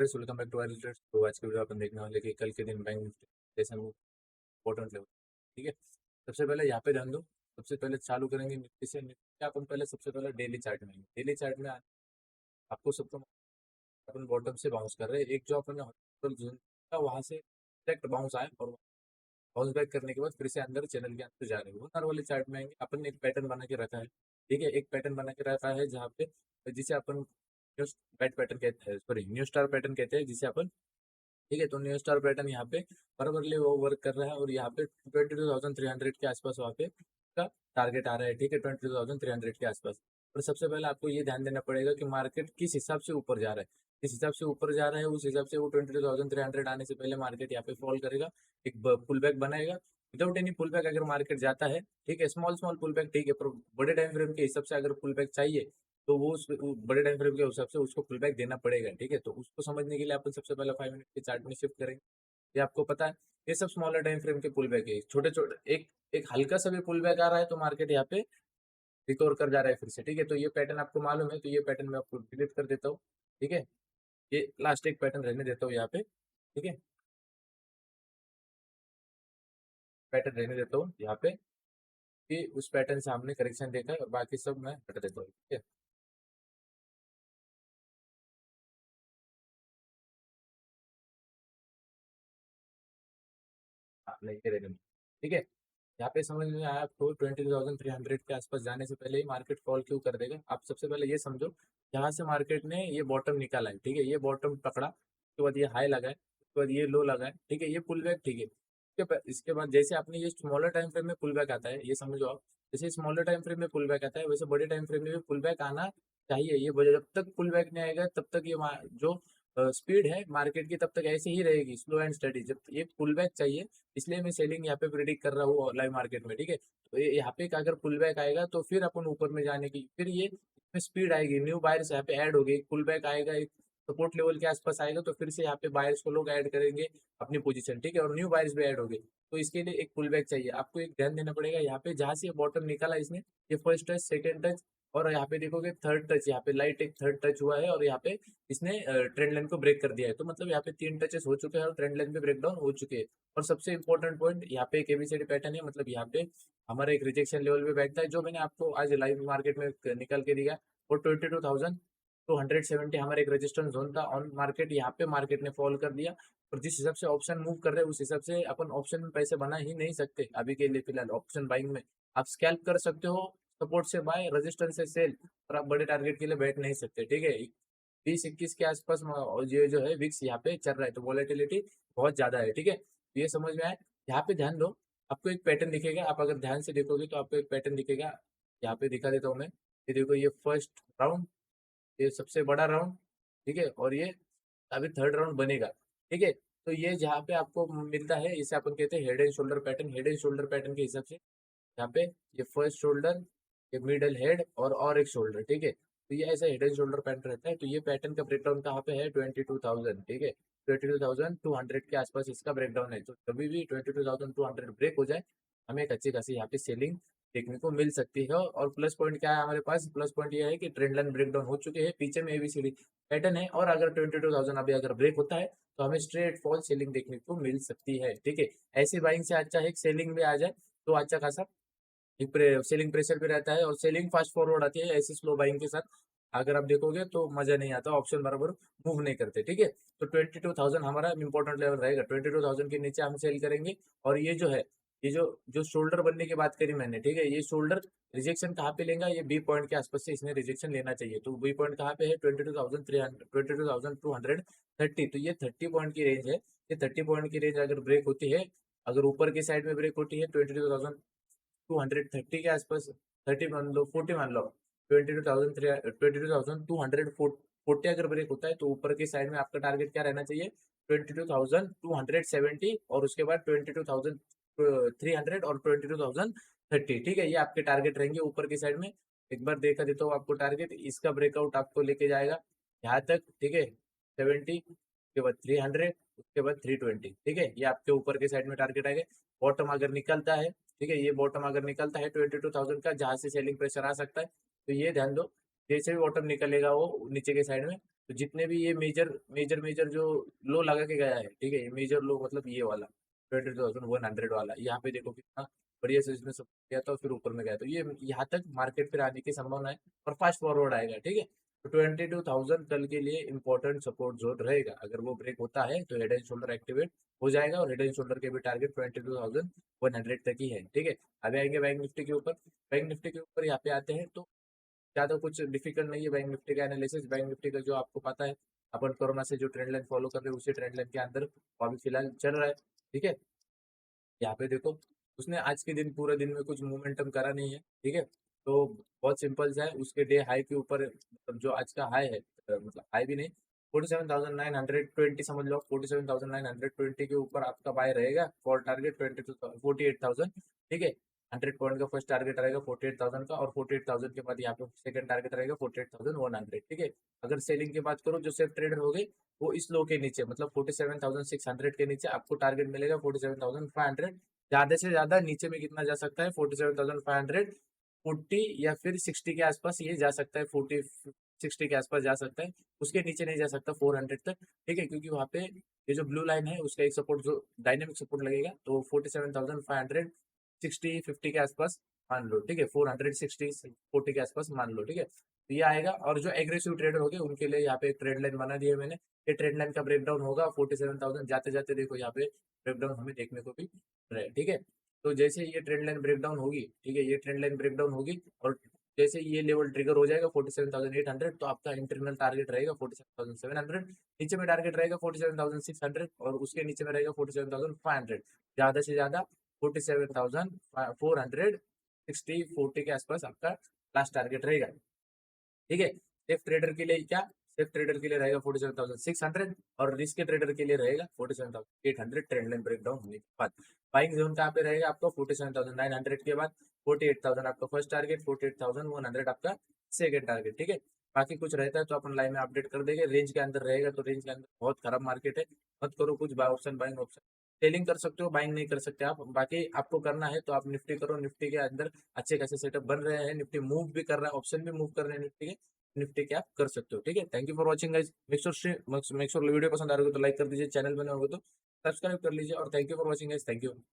Traders, welcome back to our traders. तो आज की वीडियो अपन देखने वाले कि कल के दिन बैंक निफ्टी जैसे वो इम्पोर्टेंट लेवल, ठीक है। सबसे पहले यहाँ पे ध्यान दो। सबसे पहले चालू करेंगे निफ्टी से। निफ्टी अपन पहले सबसे पहले डेली चार्ट में, डेली चार्ट में आपको सबको अपन बॉटम से बाउंस कर रहे हैं। एक जो अपन होरिजोनटल जोन था वहां से डायरेक्ट बाउंस आए और बाउंस बैक करने के बाद फिर से अंदर चैनल के अंदर जा रहे हैं। वो वाले चार्ट में आएंगे, अपन ने एक पैटर्न बना के रखा है, ठीक है। एक पैटर्न बना के रखा है जहाँ पे जिसे अपन न्यू बैट पैटर्न कहते हैं, सॉरी न्यू स्टार पैटर्न कहते हैं जिसे अपन, ठीक है। तो न्यू स्टार पैटर्न यहाँ पे बराबरली वो वर्क कर रहा है और यहाँ पे 22,300 के आसपास वहाँ पे का टारगेट आ रहा है, ठीक है। 22,300 के आसपास। और सबसे पहले आपको ये ध्यान देना पड़ेगा कि मार्केट किस हिसाब से ऊपर जा रहा है। किस हिसाब से ऊपर जा रहा है उस हिसाब से वो 22,300 आने से पहले मार्केट यहाँ पे फॉल करेगा, एक पुल बैक बनाएगा। विदाउट एनी पुल बैक अगर मार्केट जाता है, ठीक है, स्मॉल स्मॉल पुल बैक, ठीक है, पर बड़े टाइम फ्रेम के हिसाब से अगर पुल बैक चाहिए तो वो बड़े टाइम फ्रेम के हिसाब से उसको पुल बैक देना पड़ेगा, ठीक है। तो उसको समझने के लिए अपन सबसे पहले 5 मिनट के चार्ट में शिफ्ट करेंगे। ये आपको पता है ये सब स्मॉलर टाइम फ्रेम के पुल बैक है। छोटे छोटे एक एक हल्का सा भी पुल बैक आ रहा है तो मार्केट यहाँ पे रिकवर कर जा रहा है फिर से, ठीक है। तो ये पैटर्न आपको मालूम है, तो ये पैटर्न मैं आपको डिलीट कर देता हूँ, ठीक है। ये लास्ट एक पैटर्न रहने देता हूँ यहाँ पे, ठीक है। पैटर्न रहने देता हूँ यहाँ पे कि उस पैटर्न से हमने करेक्शन देखा है और बाकी सब मैं हटा देता हूँ, ठीक है। हाँ, नहीं ये रहने दो, ठीक है। यहाँ पे समझ में आया आपको 22,300 के आसपास जाने से पहले ही मार्केट फॉल क्यों कर देगा। आप सबसे पहले ये समझो, यहाँ से मार्केट ने ये बॉटम निकाला है, ठीक है। ये बॉटम पकड़ा, उसके बाद ये हाई लगा है, उसके बाद ये लो लगा है, ठीक है। ये पुल बैक, ठीक है। इसके बाद जैसे आपने ये स्मॉलर टाइम फ्रेम में पुल बैक आता है, ये समझो आप, जैसे स्मॉलर टाइम फ्रेम में पुल बैक आता है वैसे बड़े टाइम फ्रेम में भी पुल बैक आना चाहिए। ये जब तक पुल बैक नहीं आएगा तब तक ये जो स्पीड है मार्केट की तब तक ऐसे ही रहेगी, स्लो एंड स्टडी। जब ये पुल बैक चाहिए, इसलिए मैं सेलिंग यहाँ पे प्रिडिक्ट कर रहा हूँ लाइव मार्केट में, ठीक है। तो यहाँ पे अगर पुल बैक आएगा तो फिर अपन ऊपर में जाने की, फिर ये इसमें स्पीड आएगी, न्यू बायर्स यहाँ पे ऐड हो गई। पुल बैक आएगा, एक सपोर्ट लेवल के आसपास आएगा तो फिर से यहाँ पे बायर्स को लोग ऐड करेंगे अपनी पोजीशन, ठीक है, और न्यू बायर्स भी ऐड हो गए। तो इसके लिए एक पुल बैक चाहिए। आपको एक ध्यान देना पड़ेगा यहाँ पे जहाँ से बॉटम निकाला इसने, ये फर्स्ट टच, सेकेंड टच और यहाँ पे देखोगे थर्ड टच, यहाँ पे लाइट एक थर्ड टच हुआ है और यहाँ पे इसने ट्रेंड लाइन को ब्रेक कर दिया है। तो मतलब यहाँ पे 3 टचेस हो चुके हैं और ट्रेंड लाइन पे ब्रेक डाउन हो चुके हैं। और सबसे इंपॉर्टेंट पॉइंट यहाँ पे एक एबीसीडी पैटर्न है, मतलब यहाँ पे हमारा एक रिजेक्शन लेवल पे बैठता है जो मैंने आपको आज लाइव मार्केट में निकल के दिया। और 22,270 हमारा एक रेजिस्टेंस जोन था ऑन मार्केट, यहाँ पे मार्केट ने फॉल कर दिया। और जिस हिसाब से ऑप्शन मूव कर रहे हैं उस हिसाब से अपन ऑप्शन में पैसे बना ही नहीं सकते अभी के लिए। फिलहाल ऑप्शन बाइंग में आप स्कैल्प कर सकते हो, सपोर्ट से बाय, रेजिस्टेंस से सेल, और आप बड़े टारगेट के लिए बैठ नहीं सकते, ठीक है। 20-21 के आसपास ये जो है विक्स यहाँ पे चल रहा है तो वॉलेटिलिटी बहुत ज्यादा है, ठीक है। तो ये समझ में आए। यहाँ पे ध्यान दो, आपको एक पैटर्न दिखेगा, आप अगर ध्यान से देखोगे तो आपको एक पैटर्न दिखेगा। यहाँ पे दिखा देता हूँ मैं, ये देखो, ये फर्स्ट राउंड, ये सबसे बड़ा राउंड, ठीक है, और ये अभी थर्ड राउंड बनेगा, ठीक है। तो ये जहाँ पे आपको मिलता है इसे अपन कहते हैं head and shoulder pattern. Head and shoulder pattern के हिसाब से यहाँ पे ये फर्स्ट शोल्डर, ये मिडल हेड और एक शोल्डर, ठीक है। तो ये ऐसा हेड एंड शोल्डर पैटर्न रहता है। तो ये पैटर्न का ब्रेकडाउन कहाँ पे है, 22,000, ठीक है। 22,200 के आसपास इसका ब्रेकडाउन है। तो कभी भी 22,200 ब्रेक हो जाए हमें एक अच्छी खासी यहाँ पे सेलिंग देखने को मिल सकती है। और प्लस पॉइंट क्या है हमारे पास, प्लस पॉइंट ये है कि ट्रेंड लाइन ब्रेकडाउन हो चुके हैं, पीछे में एबीसीडी पैटर्न है। और अगर 22,000 अभी अगर ब्रेक होता है तो हमें स्ट्रेट फॉल सेलिंग देखने को मिल सकती है, ठीक है। ऐसी बाइंग से अच्छा है सेलिंग में आ जाए तो अच्छा खासा एक सेलिंग प्रेशर भी रहता है और सेलिंग फास्ट फॉरवर्ड आती है। ऐसी स्लो बाइंग के साथ अगर आप देखोगे तो मजा नहीं आता, ऑप्शन बराबर मूव नहीं करते, ठीक है। तो 22,000 हमारा इंपॉर्टेंट लेवल रहेगा, 22,000 के नीचे हम सेल करेंगे। और ये जो है, ये जो जो शोल्डर बनने की बात करी मैंने, ठीक है, ये शोल्डर रिजेक्शन कहाँ पे लेगा, ये बी पॉइंट के आसपास से इसने रिजेक्शन लेना चाहिए। तो बी पॉइंट कहाँ पे है, 22,230। तो ये 30 पॉइंट की रेंज है। ये 30 पॉइंट की रेंज अगर ब्रेक होती है, अगर ऊपर की साइड में ब्रेक होती है 22,230 के आसपास, 30 मान लो, 40 मान लो, 22,240 अगर ब्रेक होता है तो ऊपर की साइड में आपका टारगेट क्या रहना चाहिए, 22,270, और उसके बाद 22,300 और 22,030, ठीक है। ये आपके टारगेट रहेंगे ऊपर की साइड में। एक बार देखा देता हूँ आपको टारगेट, इसका ब्रेकआउट आपको लेके जाएगा यहाँ तक, ठीक है, 70, उसके बाद 300, उसके बाद 320, ठीक है। ये आपके ऊपर के साइड में टारगेट आएगा। बॉटम अगर निकलता है, ठीक है, ये बॉटम अगर निकलता है 22,000 का, जहां से सेलिंग प्रेशर आ सकता है, तो ये ध्यान दो, जैसे भी बॉटम निकलेगा वो नीचे के साइड में तो जितने भी ये मेजर जो लो लगा के गया है, ठीक है, ये मेजर लो मतलब ये वाला 20,100 वाला, यहाँ पे देखो कितना बढ़िया से इसने सब किया था और फिर ऊपर में गया, तो ये यहाँ तक मार्केट फिर आने की संभावना है और फास्ट फॉरवर्ड आएगा, ठीक है। तो 22,000 कल के लिए इंपॉर्टेंट सपोर्ट जोन रहेगा, अगर वो ब्रेक होता है तो हेड एंड शोल्डर एक्टिवेट हो जाएगा और हेड एंड शोल्डर के भी टारगेट 22,100 तक ही है, ठीक है। अभी आएंगे बैंक निफ्टी के ऊपर। बैंक निफ्टी के ऊपर यहाँ पे आते हैं तो ज़्यादा कुछ डिफिकल्ट नहीं है बैंक निफ्टी का एनालिसिस। बैंक निफ्टी का जो आपको पता है, अपन कोरोना से जो ट्रेंड लाइन फॉलो कर रहे हैं उसी ट्रेंड लाइन के अंदर वो अभी फिलहाल चल रहा है, ठीक है। यहाँ पे देखो उसने आज के दिन पूरे दिन में कुछ मोमेंटम करा नहीं है, ठीक है। तो बहुत सिंपल सा है, उसके डे हाई के ऊपर मतलब जो आज का हाई है, मतलब हाई भी नहीं, 47,920 समझ लो, 47,920 के ऊपर आपका बाय रहेगा फॉर टारगेट 48,000, ठीक है। 100 पॉइंट का फर्स्ट टारगेट रहेगा 48,000 का, और 48,000 के बाद यहाँ पे सेकंड टारगेट रहेगा 48,100, ठीक है। अगर सेलिंग की बात करो, जो सेफ ट्रेडर हो गए वो इस लो के नीचे मतलब 47,600 के नीचे आपको टारगेट मिलेगा 47,500। ज्यादा से ज्यादा नीचे में कितना जा सकता है, 47,500, 40 या फिर 60 के आसपास ये जा सकता है, 40 60 के आसपास जा सकता है, उसके नीचे नहीं जा सकता 400 तक, ठीक है। क्योंकि वहाँ पे ये जो ब्लू लाइन है उसका एक सपोर्ट जो डायनेमिक सपोर्ट लगेगा, तो 47,500 60 50 के आसपास मान लो, ठीक है। 460 40 के आसपास मान लो, ठीक है। तो ये आएगा, और जो एग्रेसिव ट्रेडर हो गए उनके लिए यहाँ पे एक ट्रेड लाइन बना दिया मैंने। ये ट्रेड लाइन का ब्रेकडाउन होगा 47,000, जाते जाते देखो यहाँ पे ब्रेकडाउन हमें देखने को भी रहे, ठीक है। तो जैसे ये ट्रेंड लाइन ब्रेकडाउन होगी, ठीक है, ये ट्रेंड लाइन ब्रेकडाउन होगी और जैसे ये लेवल ट्रिगर हो जाएगा 47,800, तो आपका इंटरनल टारगेट रहेगा 47,700, नीचे में टारगेट रहेगा 47,600 और उसके नीचे में रहेगा 47,500। ज्यादा से ज्यादा 47,400 60 40 के आसपास आपका लास्ट टारगेट रहेगा, ठीक है। सेफ ट्रेडर के लिए क्या, सेफ ट्रेडर के लिए रहेगा 47,600 और रिस्क के ट्रेडर के लिए रहेगा 47,800 ट्रेंड लाइन ब्रेकडाउन होने के बाद। बाइंग जोन कहाँ पे रहेगा आपका 47,900 के बाद, 48,000 आपका फर्स्ट टारगेट, 48,100 आपका सेकंड टारगेट, ठीक है। बाकी कुछ रहता है तो अपन लाइन में अपडेट कर देंगे। रेंज के अंदर रहेगा तो रेंज के अंदर बहुत खराब मार्केट है, मत करो कुछ by option buying option. Selling कर सकते हो, बाइंग नहीं कर सकते आप। बाकी आपको करना है तो आप निफ्टी करो, निफ्टी के अंदर अच्छे खासे सेटअप बन रहे हैं, निफ्टी मूव भी कर रहा है, ऑप्शन भी मूव कर रहे हैं निफ्टी के, निफ्टी के आप कर सकते हो, ठीक है। Thank you for watching guys. Make sure video पसंद आ रहा हो तो लाइक कर दीजिए, चैनल बने होगा तो सब्सक्राइब कर लीजिए, और thank you for watching guys, thank you.